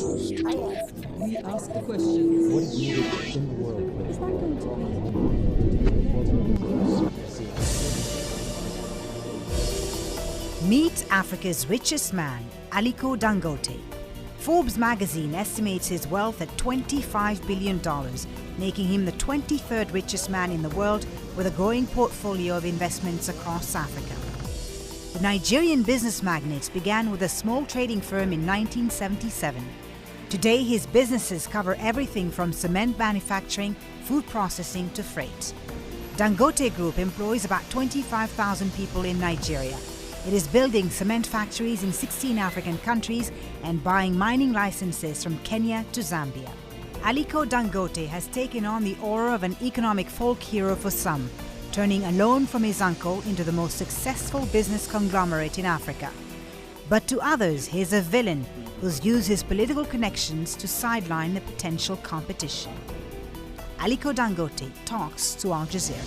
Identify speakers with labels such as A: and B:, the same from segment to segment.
A: We ask the questions.
B: What is needed in the world?
C: Meet Africa's richest man, Aliko Dangote. Forbes magazine estimates his wealth at $25 billion, making him the 23rd richest man in the world with a growing portfolio of investments across Africa. The Nigerian business magnate began with a small trading firm in 1977. Today, his businesses cover everything from cement manufacturing, food processing to freight. Dangote Group employs about 25,000 people in Nigeria. It is building cement factories in 16 African countries and buying mining licenses from Kenya to Zambia. Aliko Dangote has taken on the aura of an economic folk hero for some, turning a loan from his uncle into the most successful business conglomerate in Africa. But to others, he is a villain who's used his political connections to sideline the potential competition. Aliko Dangote talks to Al Jazeera.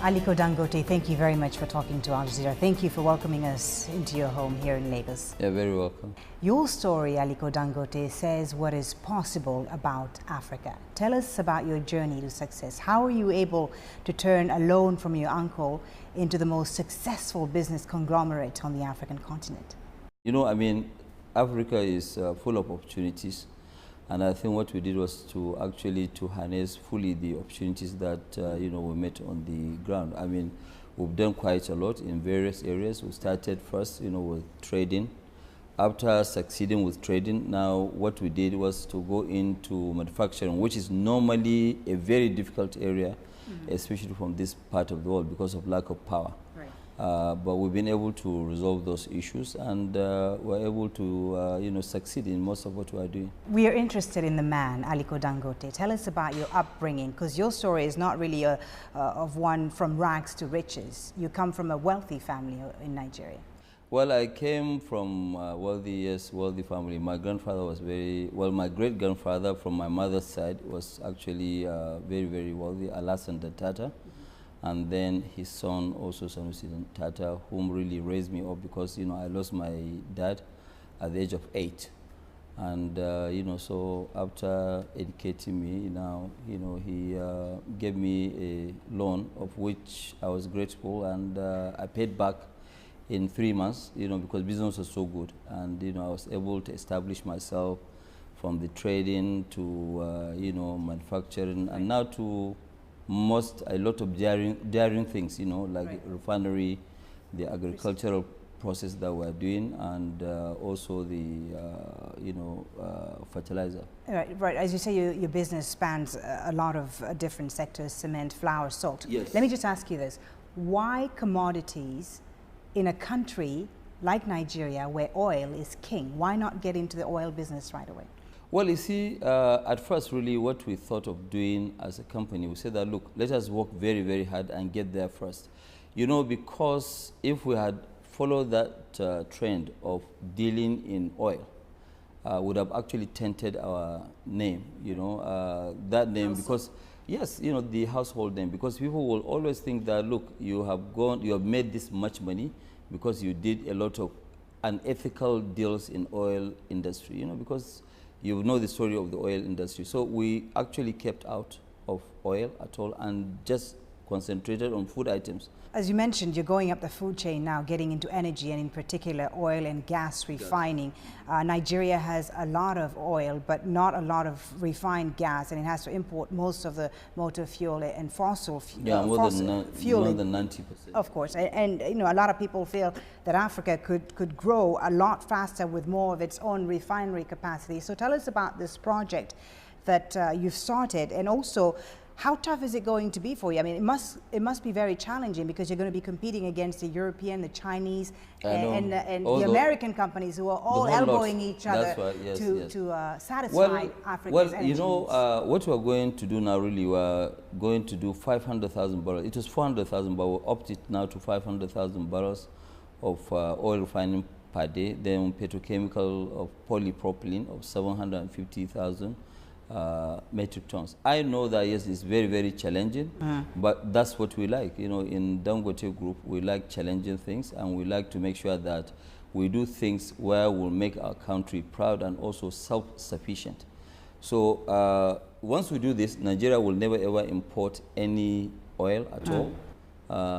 C: Aliko Dangote, thank you very much for talking to Al Jazeera. Thank you for welcoming us into your home here in Lagos.
D: You're very welcome.
C: Your story, Aliko Dangote, says what is possible about Africa. Tell us about your journey to success. How are you able to turn a loan from your uncle into the most successful business conglomerate on the African continent?
D: You know, I mean, Africa is full of opportunities. And I think what we did was to actually harness fully the opportunities that, we met on the ground. I mean, we've done quite a lot in various areas. We started first, with trading. After succeeding with trading, now what we did was to go into manufacturing, which is normally a very difficult area, especially from this part of the world because of lack of power.
C: Right.
D: But we've been able to resolve those issues, and we're able to, succeed in most of what we are doing.
C: We are interested in the man, Aliko Dangote. Tell us about your upbringing, because your story is not really of one from rags to riches. You come from a wealthy family in Nigeria.
D: Well, I came from wealthy family. My grandfather was my great-grandfather from my mother's side was actually very, very wealthy, Alassane Tata. And then his son, also Sanusi Tata, whom really raised me up because, I lost my dad at the age of 8. And, so after educating me, he gave me a loan of which I was grateful, and I paid back in 3 months, because business was so good. And, I was able to establish myself from the trading to, manufacturing, and now to a lot of daring things, like refinery, the agricultural process that we're doing, and also the, fertilizer.
C: Right. As you say, your business spans a lot of different sectors: cement, flour, salt.
D: Yes.
C: Let me just ask you this: why commodities in a country like Nigeria, where oil is king? Why not get into the oil business right away?
D: Well, you see, at first, really, what we thought of doing as a company, we said that, look, let us work very, very hard and get there first. Because if we had followed that trend of dealing in oil, would have actually tainted our name, that name, because, yes, the household name, because people will always think that, look, you have made this much money because you did a lot of unethical deals in oil industry, because you know the story of the oil industry. So we actually kept out of oil at all and just concentrated on food items.
C: As you mentioned, you're going up the food chain now, getting into energy, and in particular oil and gas refining. Nigeria has a lot of oil, but not a lot of refined gas, and it has to import most of the motor fuel and fossil fuel.
D: Yeah, more than 90%.
C: Of course, and a lot of people feel that Africa could grow a lot faster with more of its own refinery capacity. So tell us about this project that you've started, and also, how tough is it going to be for you? I mean, it must be very challenging, because you're going to be competing against the European, the Chinese, and the American companies who are all elbowing each other to satisfy Africa's energy needs.
D: What we're going to do now, really, we're going to do 500,000 barrels. It was 400,000, but we'll up it now to 500,000 barrels of oil refining per day. Then petrochemical of polypropylene of 750,000. Metric tons. I know that, yes, it's very, very challenging, but that's what we like. In Dangote Group, we like challenging things, and we like to make sure that we do things where we'll make our country proud and also self-sufficient. So once we do this, Nigeria will never ever import any oil at all.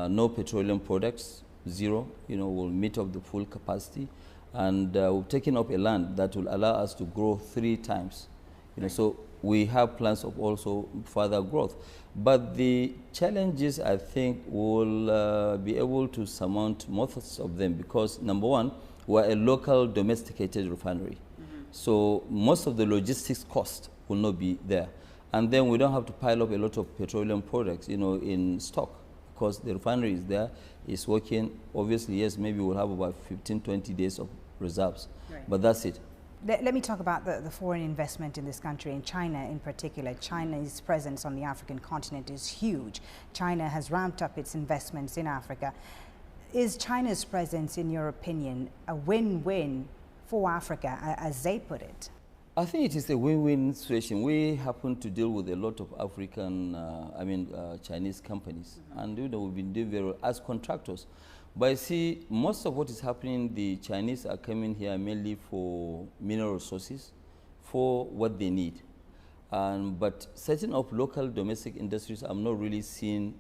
D: No petroleum products, zero. We'll meet up the full capacity. And we've taken up a land that will allow us to grow 3 times. So we have plans of also further growth. But the challenges, I think, will be able to surmount most of them because, number one, we're a local domesticated refinery. So most of the logistics cost will not be there. And then we don't have to pile up a lot of petroleum products, in stock because the refinery is there, it's working. Obviously, yes, maybe we'll have about 15, 20 days of reserves, but that's it.
C: Let me talk about the foreign investment in this country, in China in particular. China's presence on the African continent is huge. China has ramped up its investments in Africa. Is China's presence, in your opinion, a win-win for Africa, as they put it?
D: I think it is a win-win situation. We happen to deal with a lot of African, Chinese companies, and we've been doing very well as contractors. But I see most of what is happening, the Chinese are coming here mainly for mineral resources, for what they need. But setting up local domestic industries, I'm not really seeing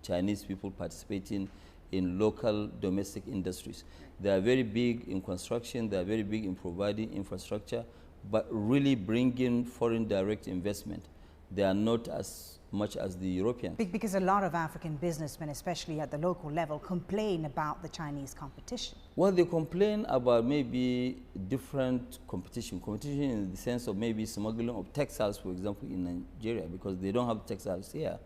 D: Chinese people participating in local domestic industries. They are very big in construction, they are very big in providing infrastructure, but really bringing foreign direct investment, they are not as much as the Europeans.
C: Because a lot of African businessmen, especially at the local level, complain about the Chinese competition.
D: Well, they complain about maybe different competition. Competition in the sense of maybe smuggling of textiles, for example, in Nigeria, because they don't have textiles here.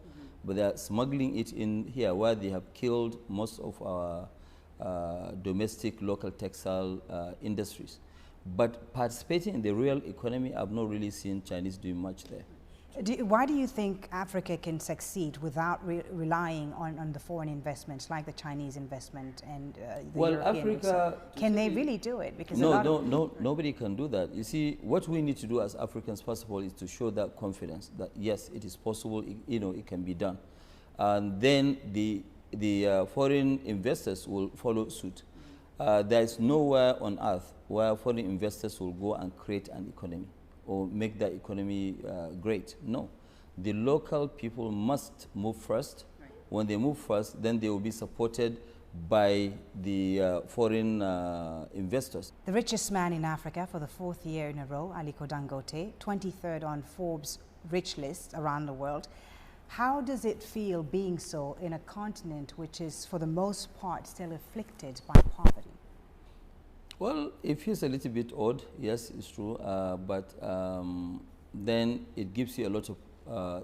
D: But they are smuggling it in here where they have killed most of our domestic local textile industries. But participating in the real economy, I've not really seen Chinese doing much there.
C: Why do you think Africa can succeed without relying on the foreign investments like the Chinese investment and the European?
D: Africa,
C: can they really do it? Because
D: nobody can do that. You see, what we need to do as Africans, first of all, is to show that confidence that yes, it is possible. It can be done, and then the foreign investors will follow suit. There is nowhere on earth where foreign investors will go and create an economy or make that economy great. No. The local people must move first. Right. When they move first, then they will be supported by the foreign investors.
C: The richest man in Africa for the 4th year in a row, Aliko Dangote, 23rd on Forbes' rich list around the world. How does it feel being so in a continent which is, for the most part, still afflicted by poverty?
D: Well, it feels a little bit odd, yes, it's true, but then it gives you a lot of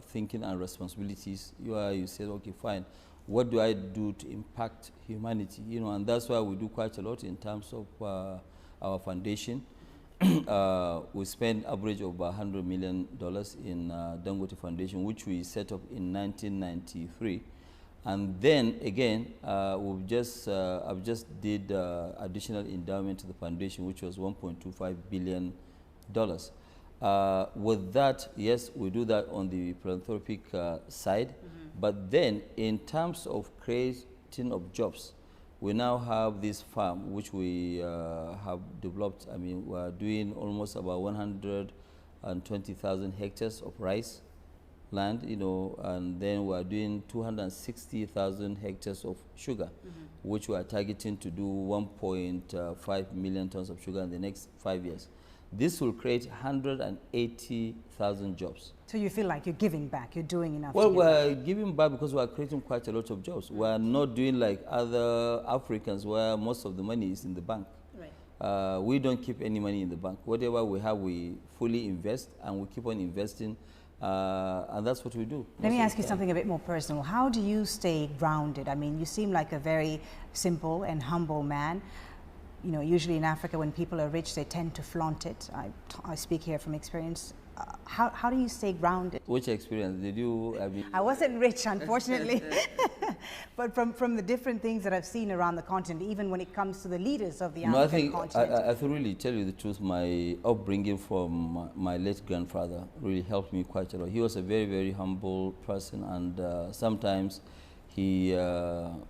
D: thinking and responsibilities. You say, okay, fine, what do I do to impact humanity? And that's why we do quite a lot in terms of our foundation. We spend average of $100 million in Dangote Foundation, which we set up in 1993. And then again, I've just did additional endowment to the foundation, which was $1.25 billion. With that, yes, we do that on the philanthropic side. But then, in terms of creating of jobs, we now have this farm which we have developed. I mean, we're doing almost about 120,000 hectares of rice land, and then we are doing 260,000 hectares of sugar, which we are targeting to do 1.5 million tons of sugar in the next 5 years. This will create 180,000 jobs.
C: So you feel like you're giving back, you're doing enough?
D: Well, we're giving back because we're creating quite a lot of jobs. We're not doing like other Africans where most of the money is in the bank. Right. We don't keep any money in the bank. Whatever we have, we fully invest, and we keep on investing. And that's what we do.
C: Let me ask you something a bit more personal. How do you stay grounded? I mean, you seem like a very simple and humble man. Usually in Africa, when people are rich, they tend to flaunt it. I speak here from experience. How do you stay grounded?
D: Which experience did you?
C: I wasn't rich, unfortunately. But from the different things that I've seen around the continent, even when it comes to the leaders of the African continent.
D: I think, really tell you the truth, my upbringing from my late grandfather really helped me quite a lot. He was a very, very humble person, and sometimes he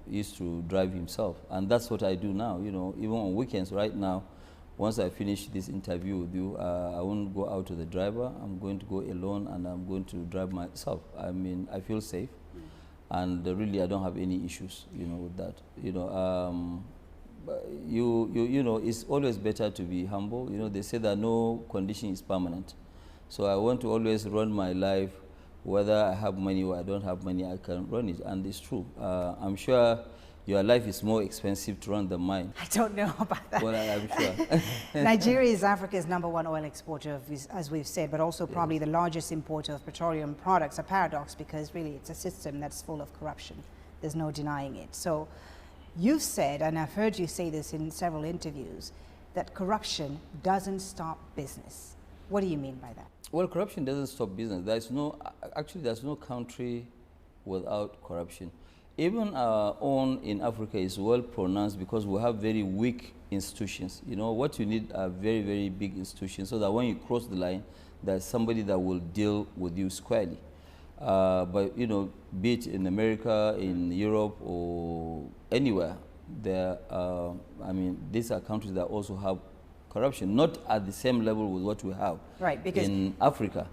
D: used to drive himself, and that's what I do now. You know, even on weekends right now, once I finish this interview with you, I won't go out to the driver. I'm going to go alone, and I'm going to drive myself. I mean, I feel safe, and really I don't have any issues, you know, with that. You know, you know, it's always better to be humble. You know, they say that no condition is permanent. So I want to always run my life, whether I have money or I don't have money, I can run it, and it's true. I'm sure your life is more expensive to run than mine.
C: I don't know about that.
D: Well, I'm sure.
C: Nigeria is Africa's #1 oil exporter, as we've said, but also probably the largest importer of petroleum products. A paradox, because really it's a system that's full of corruption. There's no denying it. So you've said, and I've heard you say this in several interviews, that corruption doesn't stop business. What do you mean by that?
D: Well, corruption doesn't stop business. There's no, actually, there's no country without corruption. Even our own in Africa is well pronounced because we have very weak institutions. You know, what you need are very, very big institutions so that when you cross the line, there's somebody that will deal with you squarely. But, you know, be it in America, in Europe, or anywhere, there, I mean, these are countries that also have corruption, not at the same level with what we have
C: because
D: in Africa.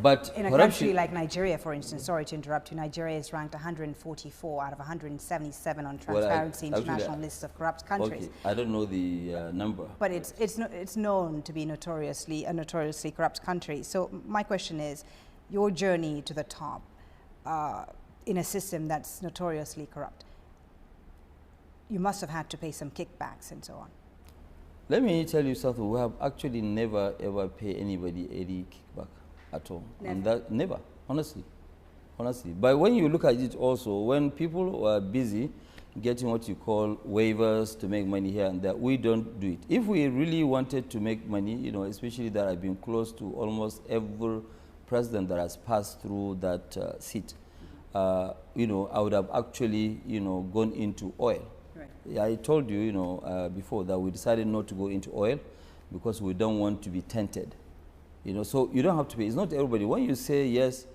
D: But
C: in a country like Nigeria, for instance, sorry to interrupt you, Nigeria is ranked 144 out of 177 on Transparency International list of corrupt countries.
D: Okay, I don't know the number.
C: But it's known to be a notoriously corrupt country. So my question is, your journey to the top in a system that's notoriously corrupt, you must have had to pay some kickbacks and so on.
D: Let me tell you something. We have actually never ever paid anybody any kickback at all.
C: Never.
D: And that never, honestly. But when you look at it also, when people were busy getting what you call waivers to make money here and there, we don't do it. If we really wanted to make money, you know, especially that I've been close to almost every president that has passed through that seat, you know, I would have actually, you know, gone into oil. Yeah, I told you, you know, before that we decided not to go into oil because we don't want to be tainted. You know, so you don't have to pay. It's not everybody. When you say yes,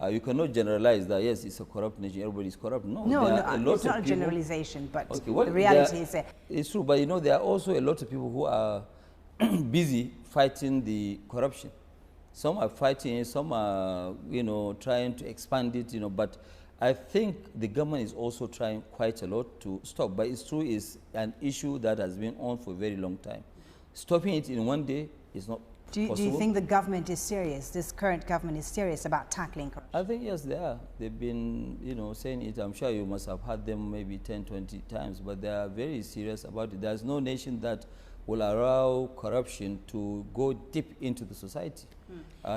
D: you cannot generalize that, yes, it's a corrupt nation, everybody is corrupt. No,
C: it's not a generalization, but okay, well, the reality is that.
D: It's true, but you know, there are also a lot of people who are busy fighting the corruption. Some are fighting it, some are, you know, trying to expand it, you know, but I think the government is also trying quite a lot to stop, but it's true, it's an issue that has been on for a very long time. Stopping it in one day is not possible.
C: Do you think the government is serious, this current government is serious about tackling corruption?
D: I think yes, they are. They've been, you know, saying it. I'm sure you must have heard them maybe 10, 20 times, but they are very serious about it. There's no nation that will allow corruption to go deep into the society.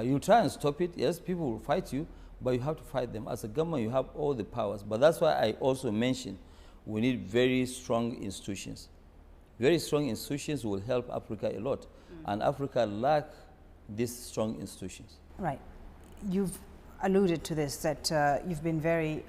D: You try and stop it, yes, people will fight you, but you have to fight them. As a government, you have all the powers. But that's why I also mentioned we need very strong institutions. Very strong institutions will help Africa a lot. And Africa lacks these strong institutions.
C: Right. You've alluded to this, that you've been very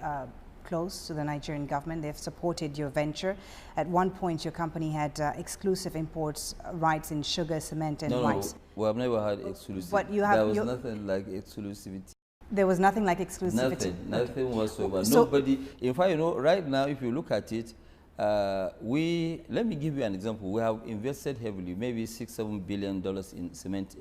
C: close to the Nigerian government. They've supported your venture. At one point, your company had exclusive imports rights in sugar, cement, and rice.
D: No, we have never had exclusivity.
C: But you have,
D: there was nothing like exclusivity.
C: There was nothing like exclusivity?
D: Nothing whatsoever. So nobody, in fact, you know, right now, if you look at it, let me give you an example. We have invested heavily, maybe $6–7 billion in cement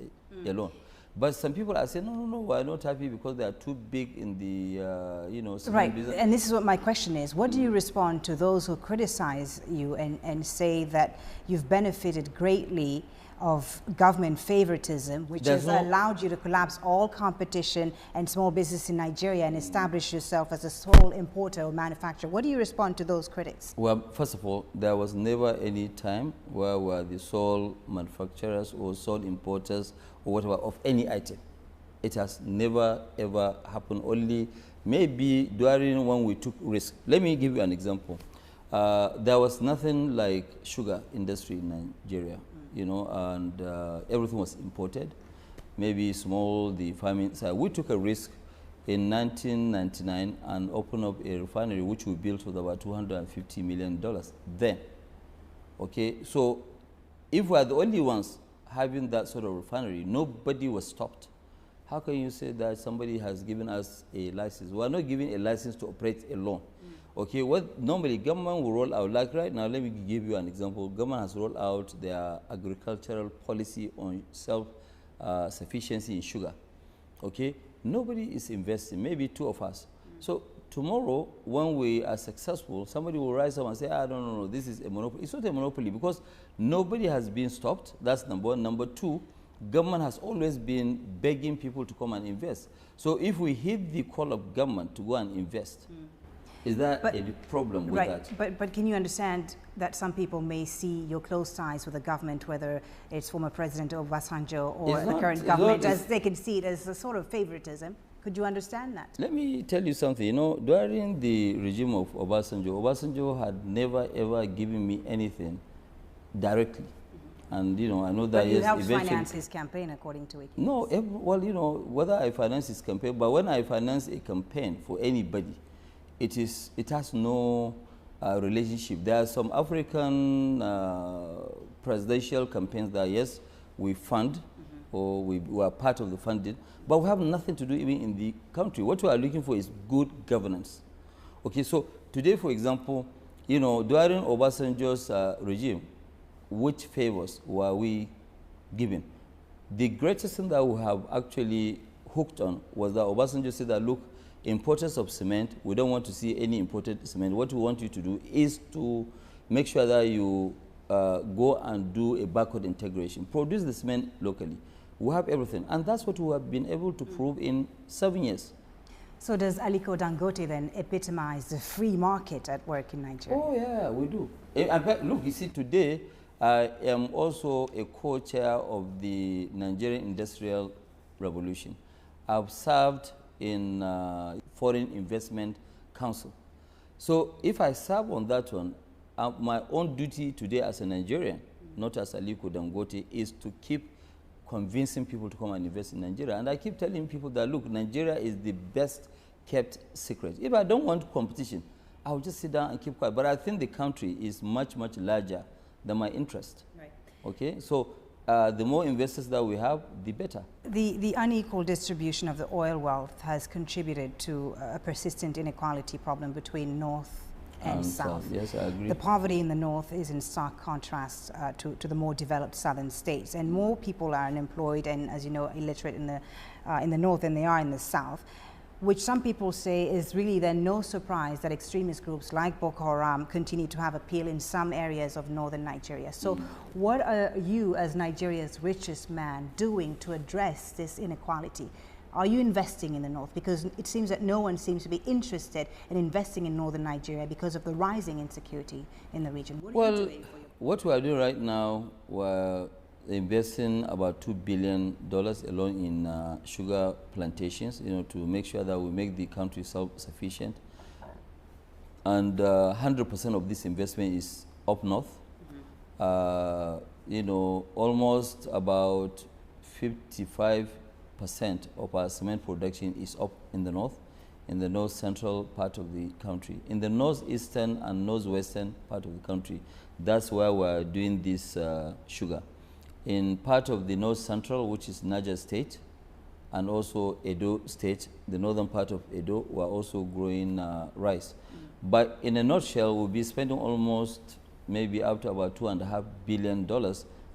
D: alone. But some people are saying, no, we're not happy because they are too big in the, you know, cement business.
C: And this is what my question is. What do you respond to those who criticize you and say that you've benefited greatly of government favoritism, which has allowed you to collapse all competition and small business in Nigeria and establish yourself as a sole importer or manufacturer? What do you respond to those critics?
D: Well, first of all, there was never any time where we were the sole manufacturers or sole importers or whatever of any item. It has never, ever happened, only maybe during when we took risk. Let me give you an example. There was nothing like sugar industry in Nigeria. You know, and everything was imported, maybe small, the farming side. We took a risk in 1999 and opened up a refinery which we built with about $250 million then. Okay, so if we are the only ones having that sort of refinery, nobody was stopped. How can you say that somebody has given us a license? We are not giving a license to operate alone. Okay, what normally government will roll out, like right now, let me give you an example. Government has rolled out their agricultural policy on self-sufficiency in sugar. Okay, nobody is investing, maybe two of us. So tomorrow, when we are successful, somebody will rise up and say, ah, no, this is a monopoly. It's not a monopoly because nobody has been stopped. That's number one. Number two, government has always been begging people to come and invest. So if we hit the call of government to go and invest, is that a problem with that?
C: But can you understand that some people may see your close ties with the government, whether it's former President Obasanjo or the current government, as they can see it as a sort of favoritism? Could you understand that?
D: Let me tell you something. You know, during the regime of Obasanjo had never ever given me anything directly. And, you know, I know that
C: but you helped finance his campaign, according to it.
D: No, well, you know, whether I finance his campaign, but when I finance a campaign for anybody, it has no relationship. There are some African presidential campaigns that, yes, we fund, or we are part of the funding, but we have nothing to do even in the country. What we are looking for is good governance. Okay, so today, for example, you know, during Obasanjo's regime, which favors were we given? The greatest thing that we have actually hooked on was that Obasanjo said that, look, importers of cement, we don't want to see any imported cement. What we want you to do is to make sure that you go and do a backward integration, produce the cement locally. We have everything, and that's what we have been able to prove in 7 years.
C: So does Aliko Dangote then epitomize the free market at work in Nigeria?
D: Oh yeah, we do. Look, you see, today I am also a co-chair of the Nigerian Industrial Revolution. I've served in Foreign Investment Council. So if I serve on that one, my own duty today as a Nigerian, not as Aliko Dangote, is to keep convincing people to come and invest in Nigeria. And I keep telling people that, look, Nigeria is the best kept secret. If I don't want competition, I'll just sit down and keep quiet. But I think the country is much, much larger than my interest. Right. Okay, so the more investors that we have, the better.
C: The unequal distribution of the oil wealth has contributed to a persistent inequality problem between North and South.
D: Yes, I agree.
C: The poverty in the North is in stark contrast to the more developed southern states, and more people are unemployed and, as you know, illiterate in the North than they are in the South, which some people say is really then no surprise that extremist groups like Boko Haram continue to have appeal in some areas of northern Nigeria. So what are you, as Nigeria's richest man, doing to address this inequality? Are you investing in the North? Because it seems that no one seems to be interested in investing in northern Nigeria because of the rising insecurity in the region. What are you doing for your...
D: What we are doing right now, we're investing about $2 billion alone in sugar plantations, you know, to make sure that we make the country self-sufficient. And 100% of this investment is up north. You know, almost about 55% of our cement production is up in the north central part of the country. In the northeastern and northwestern part of the country, that's where we're doing this sugar. In part of the north central, which is Niger State, and also Edo State, the northern part of Edo, we're also growing rice. But in a nutshell, we'll be spending almost maybe up to about $2.5 billion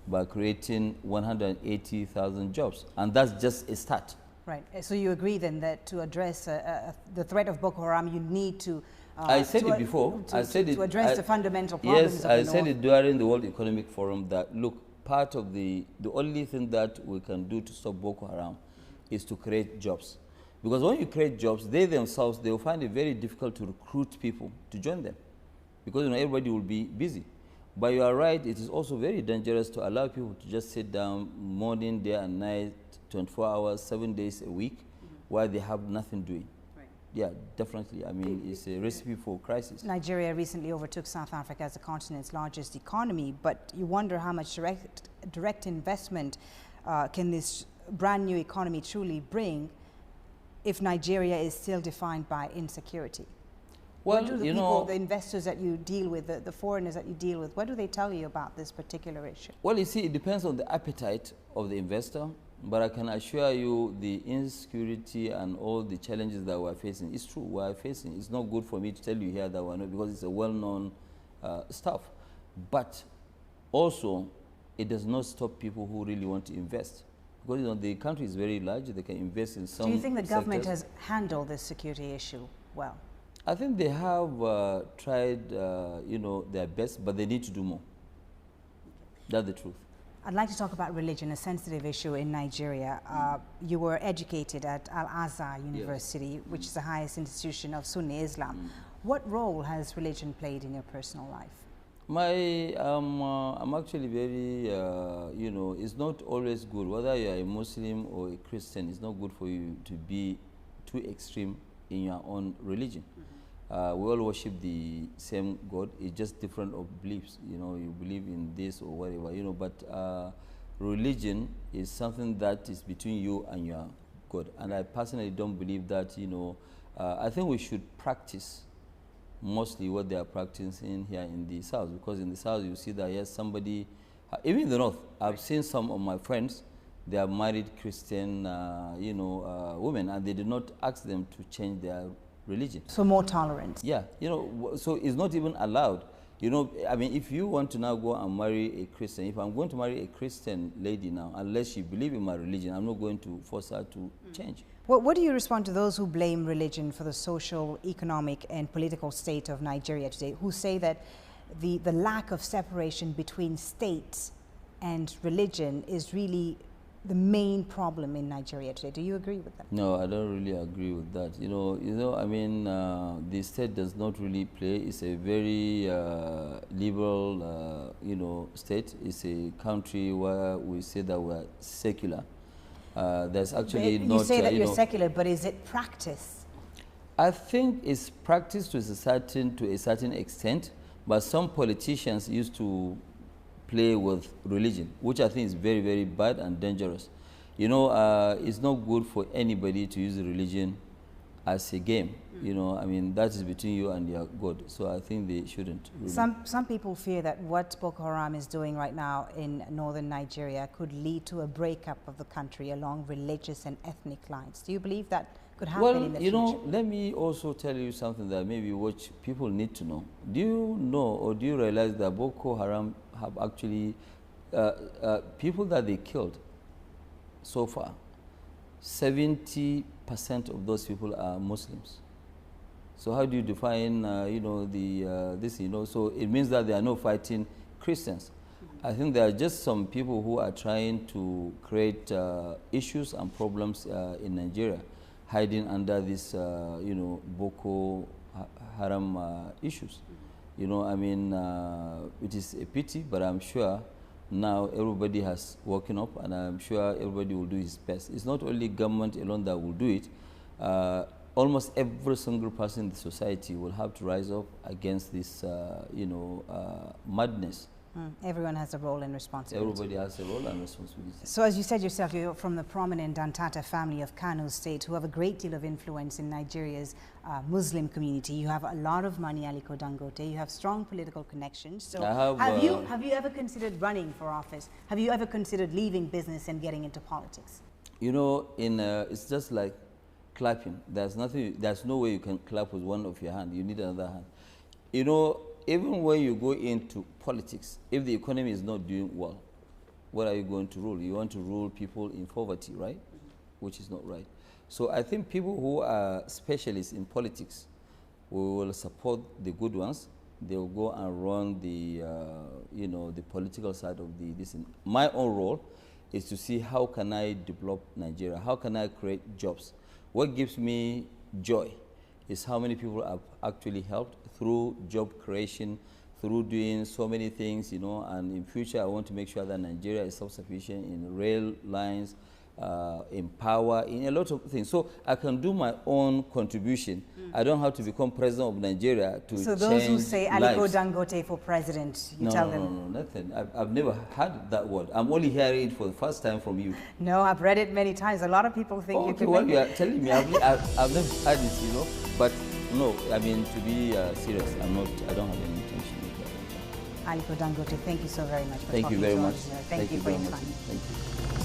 D: by creating 180,000 jobs. And that's just a start.
C: Right. So you agree then that to address the threat of Boko Haram, you need to...
D: I said it before.
C: To address the fundamental problems of the
D: Yes, I said it during the World Economic Forum that, look, part of the only thing that we can do to stop Boko Haram is to create jobs. Because when you create jobs, they themselves, they will find it very difficult to recruit people to join them. Because, you know, everybody will be busy. But you are right, it is also very dangerous to allow people to just sit down morning, day and night, 24 hours, 7 days a week, while they have nothing doing. Right. Yeah, definitely. I mean, it's a recipe for crisis.
C: Nigeria recently overtook South Africa as the continent's largest economy, but you wonder how much direct investment can this brand new economy truly bring if Nigeria is still defined by insecurity? Well, what do the people, the investors that you deal with, the foreigners that you deal with, what do they tell you about this particular issue?
D: Well, you see, it depends on the appetite of the investor But I can assure you the insecurity and all the challenges that we're facing, it's true, we're facing. It's not good for me to tell you here that we're not, because it's a well-known stuff. But also, it does not stop people who really want to invest. Because the country is very large, they can invest in some.
C: Do you think the government
D: sectors.
C: has handled this security issue well?
D: I think they have tried, their best, but they need to do more. That's the truth.
C: I'd like to talk about religion, a sensitive issue in Nigeria. You were educated at Al-Azhar University, yes, which is the highest institution of Sunni Islam. What role has religion played in your personal life?
D: I'm actually very, it's not always good. Whether you are a Muslim or a Christian, it's not good for you to be too extreme in your own religion. We all worship the same God. It's just different of beliefs. You believe in this or whatever, but religion is something that is between you and your God. And I personally don't believe that, I think we should practice mostly what they are practicing here in the South, because in the South you see that, yes, somebody, even in the North, I've seen some of my friends, they are married Christian, women, and they did not ask them to change their religion.
C: So more tolerance.
D: Yeah, so it's not even allowed. I mean, if you want to now go and marry a Christian, if I'm going to marry a Christian lady now, unless she believes in my religion, I'm not going to force her to change.
C: What do you respond to those who blame religion for the social, economic, and political state of Nigeria today, who say that the lack of separation between state and religion is really the main problem in Nigeria today? Do you agree with that?
D: No, I don't really agree with that. I mean, the state does not really play. It's a very liberal, state. It's a country where we say that we're secular. There's actually
C: you
D: not.
C: You say that you're secular, but is it practice?
D: I think it's practiced to a certain extent, but some politicians used to play with religion, which I think is very, very bad and dangerous. It's not good for anybody to use religion as a game. I mean, that is between you and your God. So I think they shouldn't. Really.
C: Some people fear that what Boko Haram is doing right now in northern Nigeria could lead to a breakup of the country along religious and ethnic lines. Do you believe that could happen in the future?
D: Let me also tell you something that maybe which people need to know. Do you know or do you realize that Boko Haram have actually, people that they killed so far, 70% of those people are Muslims. So how do you define, this, so it means that they are not fighting Christians. I think there are just some people who are trying to create issues and problems in Nigeria, hiding under this, Boko Haram issues. I mean, it is a pity, but I'm sure now everybody has woken up, and I'm sure everybody will do his best. It's not only government alone that will do it. Almost every single person in the society will have to rise up against this, madness.
C: Everyone has a role and responsibility.
D: Everybody has a role and responsibility.
C: So as you said yourself, you're from the prominent Dantata family of Kano State, who have a great deal of influence in Nigeria's Muslim community. You have a lot of money, Aliko Dangote. You have strong political connections. So have you ever considered running for office? Have you ever considered leaving business and getting into politics?
D: It's just like clapping. There's no way you can clap with one of your hands. You need another hand. Even when you go into politics, if the economy is not doing well, what are you going to rule? You want to rule people in poverty, right? Which is not right. So I think people who are specialists in politics, we will support the good ones. They will go and run the, the political side of this. My own role is to see how can I develop Nigeria? How can I create jobs? What gives me joy is how many people have actually helped through job creation, through doing so many things, and in future I want to make sure that Nigeria is self-sufficient in rail lines, in power, in a lot of things. So I can do my own contribution. I don't have to become president of Nigeria to change lives.
C: So those who say Aliko Dangote for president, you tell them?
D: No, nothing. I've never heard that word. I'm only hearing it for the first time from you.
C: No, I've read it many times. A lot of people think you can
D: you are telling me, I've never heard it, but no, I mean, to be serious, I don't have any intention of that.
C: Aliko Dangote, thank you so very much for
D: talking to us.
C: Thank you for your time.
D: Thank you.